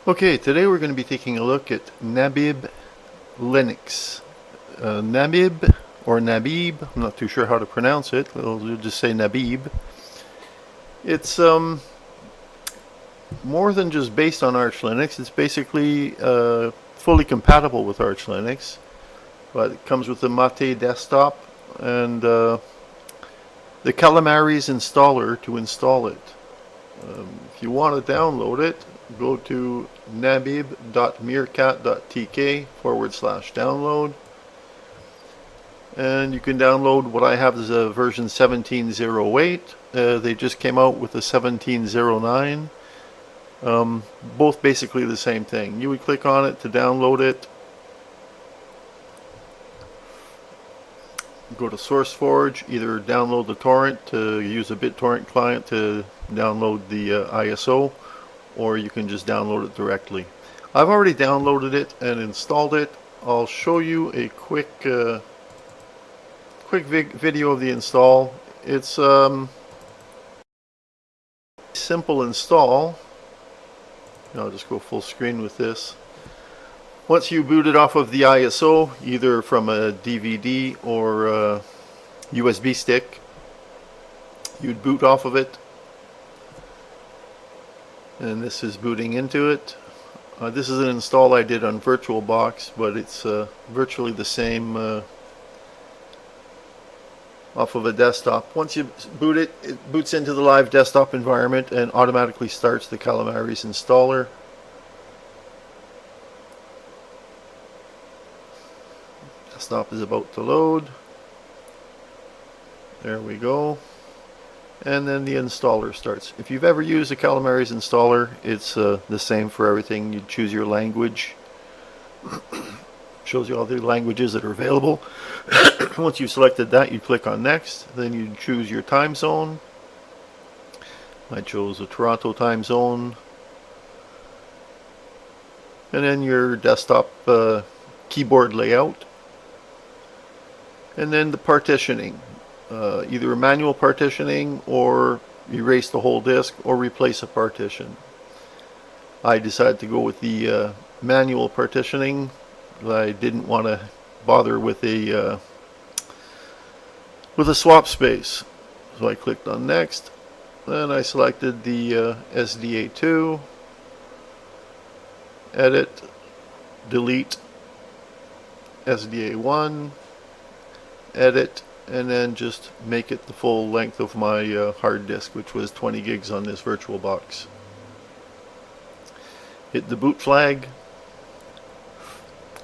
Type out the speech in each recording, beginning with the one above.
Okay, today we're going to be taking a look at Namib Linux. Namib or Namib, I'm not too sure how to pronounce it. We'll just say Namib. It's more than just based on Arch Linux. It's basically fully compatible with Arch Linux, but it comes with the Mate desktop and the Calamares installer to install it. If you want to download it, go to namib.meerkat.tk/download, and you can download what I have is a version 17.08. They just came out with a 17.09. Both basically the same thing. You would click on it to download it. Go to SourceForge, either download the torrent to use a BitTorrent client to download the ISO, or you can just download it directly. I've already downloaded it and installed it. I'll show you a quick video of the install. It's simple install. I'll just go full screen with this. Once you boot it off of the ISO, either from a DVD or a USB stick, you'd boot off of it. And this is booting into it. This is an install I did on VirtualBox, but it's virtually the same off of a desktop. Once you boot it, it boots into the live desktop environment and automatically starts the Calamares installer. Desktop is about to load. There we go. And then the installer starts. If you've ever used a Calamares installer, it's the same for everything. You choose your language. Shows you all the languages that are available. Once you've selected that, you click on next. Then you choose your time zone. I chose the Toronto time zone. And then your desktop keyboard layout. And then the partitioning. Either manual partitioning or erase the whole disk or replace a partition. I decided to go with the manual partitioning. I didn't want to bother with a swap space, so I clicked on next. Then I selected the SDA2, edit, delete, SDA1, edit, and then just make it the full length of my hard disk, which was 20 gigs on this VirtualBox. Hit the boot flag,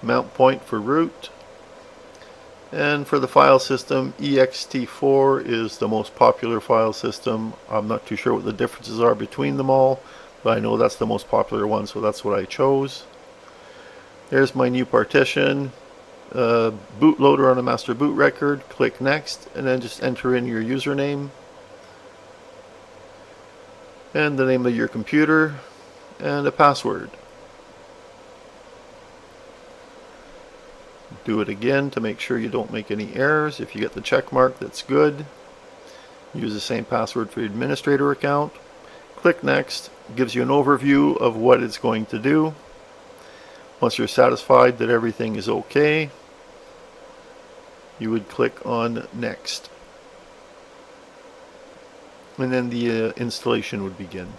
mount point for root, and for the file system, ext4 is the most popular file system. I'm not too sure what the differences are between them all, but I know that's the most popular one, so that's what I chose. There's my new partition. Bootloader on a master boot record, click next, and then just enter in your username and the name of your computer and a password. Do it again to make sure you don't make any errors. If you get the check mark, that's good. Use the same password for your administrator account. Click next. It gives you an overview of what it's going to do. Once you're satisfied that everything is okay, you would click on next, and then the installation would begin.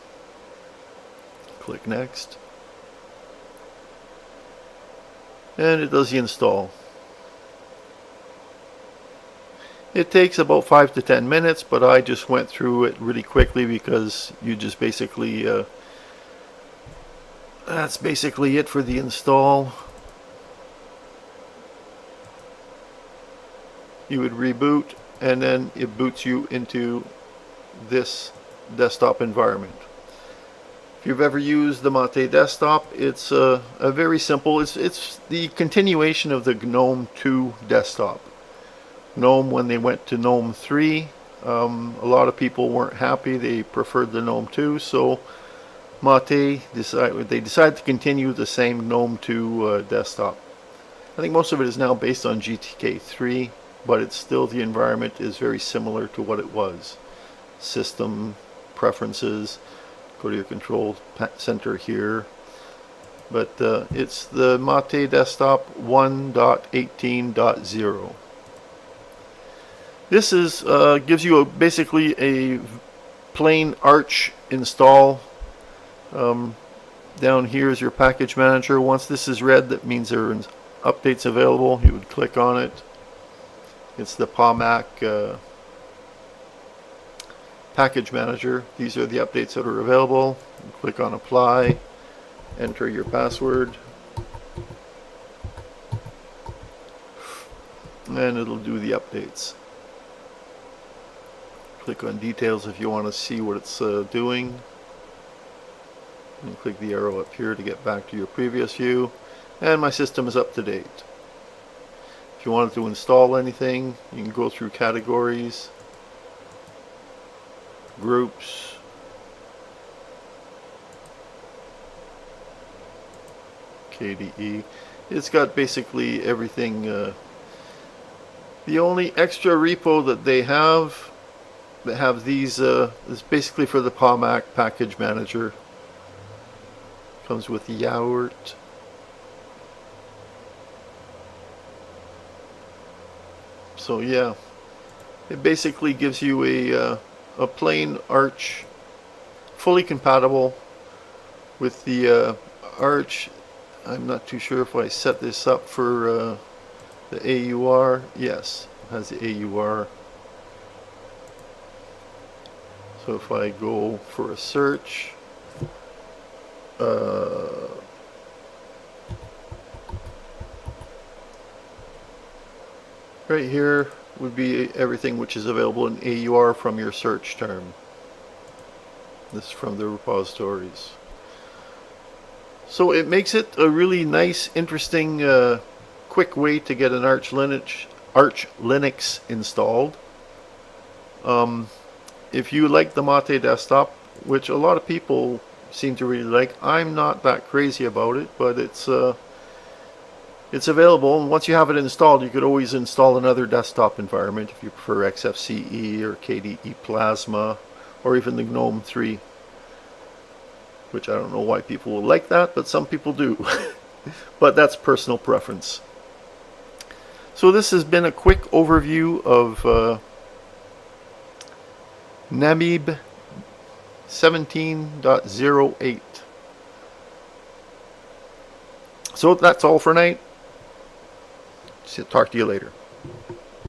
Click next, and it does the install. It takes about 5 to 10 minutes, but I just went through it really quickly because you just basically that's basically it for the install. You would reboot, and then it boots you into this desktop environment. If you've ever used the Mate desktop, it's a very simple, it's the continuation of the GNOME 2 desktop. GNOME, when they went to GNOME 3, a lot of people weren't happy. They preferred the GNOME 2, so Mate decided to continue the same GNOME 2 desktop. I think most of it is now based on GTK 3, but it's still, the environment is very similar to what it was. System preferences, go to your control center here, but it's the Mate Desktop 1.18.0. This is gives you basically a plain Arch install. Down here is your package manager. Once this is red, that means there are updates available. You would click on it. It's the PAMAC package manager. These are the updates that are available. You click on apply, enter your password, and it'll do the updates. Click on details if you want to see what it's doing. And click the arrow up here to get back to your previous view. And my system is up to date. If you wanted to install anything, you can go through categories, groups, KDE. It's got basically everything. The only extra repo that they have that have these is basically for the PAMAC package manager. Comes with Yaourt. So yeah, it basically gives you a plain Arch, fully compatible with the Arch. I'm not too sure if I set this up for the AUR. Yes, it has the AUR. So if I go for a search, right here would be everything which is available in AUR from your search term. This is from the repositories. So it makes it a really nice, interesting, quick way to get an Arch Linux installed. If you like the Mate Desktop, which a lot of people seem to really like, I'm not that crazy about it, but it's available, and once you have it installed, you could always install another desktop environment if you prefer XFCE or KDE Plasma or even the GNOME 3, which I don't know why people will like that, but some people do. But that's personal preference. So this has been a quick overview of Namib 17.08. So that's all for tonight. Talk to you later.